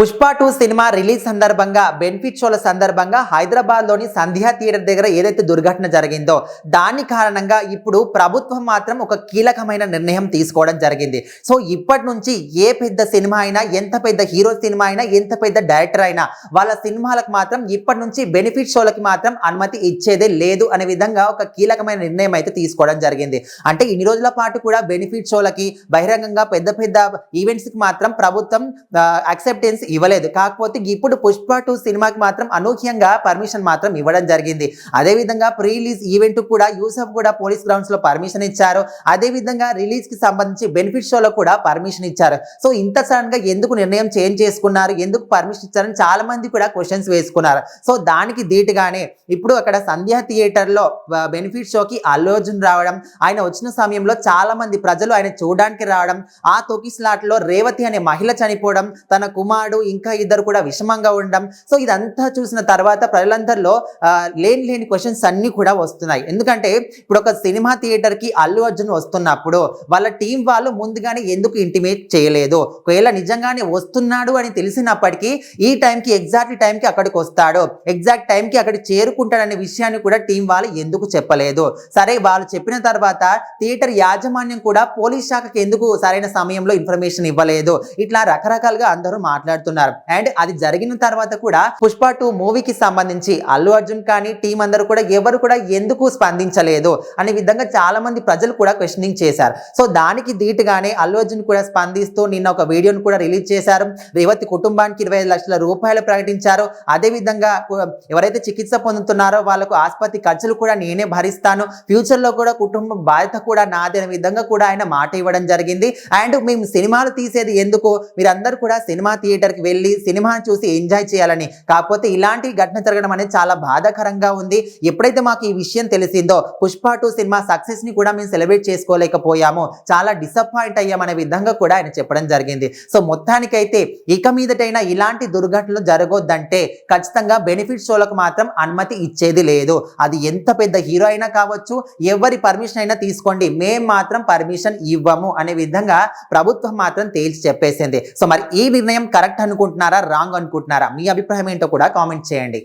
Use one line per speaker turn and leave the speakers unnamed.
Pushpa 2 cinema release సందర్భంగా benefit షోల సందర్భంగా హైదరాబాద్ లోని సంధ్యా థియేటర్ దగ్గర ఏదైతే దుర్ఘటన జరిగిందో దాని కారణంగా ఇప్పుడు ప్రభుత్వం మాత్రం ఒక కీలకమైన నిర్ణయం తీసుకోవడం జరిగింది. సో ఇప్పటి నుంచి ఏ పెద్ద సినిమా అయినా, ఎంత పెద్ద హీరో సినిమా అయినా, ఎంత పెద్ద డైరెక్టర్ అయినా వాళ్ళ సినిమాలకు మాత్రం ఇప్పటి నుంచి బెనిఫిట్ షోలకి మాత్రం అనుమతి ఇచ్చేదే లేదు అనే విధంగా ఒక కీలకమైన నిర్ణయం అయితే తీసుకోవడం జరిగింది. అంటే ఇన్ని రోజుల పాటు కూడా బెనిఫిట్ షోలకి బహిరంగంగా పెద్ద పెద్ద ఈవెంట్స్ కి మాత్రం ప్రభుత్వం యాక్సెప్టెన్స్ ఇవ్వలేదు. కాకపోతే ఇప్పుడు పుష్ప 2 సినిమాకి మాత్రం అనూహ్యంగా పర్మిషన్ మాత్రం ఇవ్వడం జరిగింది. అదే విధంగా ప్రీ రిలీజ్ ఈవెంట్ కూడా యూసఫ్ కూడా పోలీస్ గ్రౌండ్స్ లో పర్మిషన్ ఇచ్చారు. అదే విధంగా రిలీజ్ కి సంబంధించి బెనిఫిట్ షోలో కూడా పర్మిషన్ ఇచ్చారు. సో ఇంత సడన్ గా ఎందుకు నిర్ణయం చేంజ్ చేసుకున్నారు, ఎందుకు పర్మిషన్ ఇచ్చారని చాలా మంది కూడా క్వశ్చన్స్ వేసుకున్నారు. సో దానికి ధీటుగానే ఇప్పుడు అక్కడ సంధ్యా థియేటర్ లో బెనిఫిట్ షోకి అల్లు అర్జున్ రావడం, ఆయన వచ్చిన సమయంలో చాలా మంది ప్రజలు ఆయన చూడడానికి రావడం, ఆ తొకిస్లాట్ లో రేవతి అనే మహిళ చనిపోవడం, తన కుమారుడు ఇంకా ఇద్దరు కూడా విషమంగా ఉండడం. సో ఇదంతా చూసిన తర్వాత ప్రజలందరిలో లేని క్వశ్చన్స్ అన్ని కూడా వస్తున్నాయి. ఎందుకంటే ఇప్పుడు ఒక సినిమా థియేటర్ కి అల్లు అర్జున్ వస్తున్నప్పుడు వాళ్ళ టీం వాళ్ళు ముందుగానే ఎందుకు ఇంటిమేట్ చేయలేదు? ఒకవేళ నిజంగానే వస్తున్నాడు అని తెలిసినప్పటికీ ఈ టైంకి ఎగ్జాక్ట్ టైంకి అక్కడికి వస్తాడు, ఎగ్జాక్ట్ టైంకి అక్కడికి చేరుకుంటాడనే విషయాన్ని కూడా టీం వాళ్ళు ఎందుకు చెప్పలేదు? సరే, వాళ్ళు చెప్పిన తర్వాత థియేటర్ యాజమాన్యం కూడా పోలీస్ శాఖకి ఎందుకు సరైన సమయంలో ఇన్ఫర్మేషన్ ఇవ్వలేదు? ఇట్లా రకరకాలుగా అందరూ మాట్లాడుతున్నారు. అండ్ అది జరిగిన తర్వాత కూడా పుష్ప 2 మూవీకి సంబంధించి అల్లు అర్జున్ కానీ టీం అందరూ కూడా ఎవరు కూడా ఎందుకు స్పందించలేదు అనే విధంగా చాలా మంది ప్రజలు కూడా క్వశ్చనింగ్ చేశారు. సో దానికి ధీటుగానే అల్లు అర్జున్ కూడా స్పందిస్తూ నిన్న ఒక వీడియోను కూడా రిలీజ్ చేశారు. రేవతి కుటుంబానికి 25 లక్షల రూపాయలు ప్రకటించారు. అదే విధంగా ఎవరైతే చికిత్స పొందుతున్నారో వాళ్ళకు ఆసుపత్రి ఖర్చులు కూడా నేనే భరిస్తాను, ఫ్యూచర్ లో కూడా కుటుంబం బాధ్యత కూడా నాదే అనే విధంగా కూడా ఆయన మాట ఇవ్వడం జరిగింది. అండ్ మేము సినిమాలు తీసేది ఎందుకు, మీరందరూ కూడా సినిమా థియేటర్ కి వెళ్ళి సినిమాని చూసి ఎంజాయ్ చేయాలని. కాకపోతే ఇలాంటి ఘటన జరగడం అనేది చాలా బాధాకరంగా ఉంది. ఎప్పుడైతే మాకు ఈ విషయం తెలిసిందో పుష్ప 2 సినిమా సక్సెస్ ని కూడా మేము సెలబ్రేట్ చేసుకోలేకపోయాము, చాలా డిసప్పాయింట్ అయ్యామనే విధంగా కూడా ఆయన చెప్పడం జరిగింది. సో మొత్తానికైతే ఇక మీదటైనా ఇలాంటి దుర్ఘటనలు జరగొద్దంటే ఖచ్చితంగా బెనిఫిట్ షోలకు మాత్రం అనుమతి ఇచ్చేది లేదు. అది ఎంత పెద్ద హీరో అయినా కావచ్చు, ఎవరి పర్మిషన్ అయినా తీసుకోండి, మేము మాత్రం పర్మిషన్ ఇవ్వము అనే విధంగా ప్రభుత్వం మాత్రం తేల్చి చెప్పేసింది. సో మరి ఈ నిర్ణయం కరెక్ట్ అనుకుంటున్నారా, రాంగ్ అనుకుంటున్నారా? మీ అభిప్రాయం ఏంటో కూడా కామెంట్ చేయండి.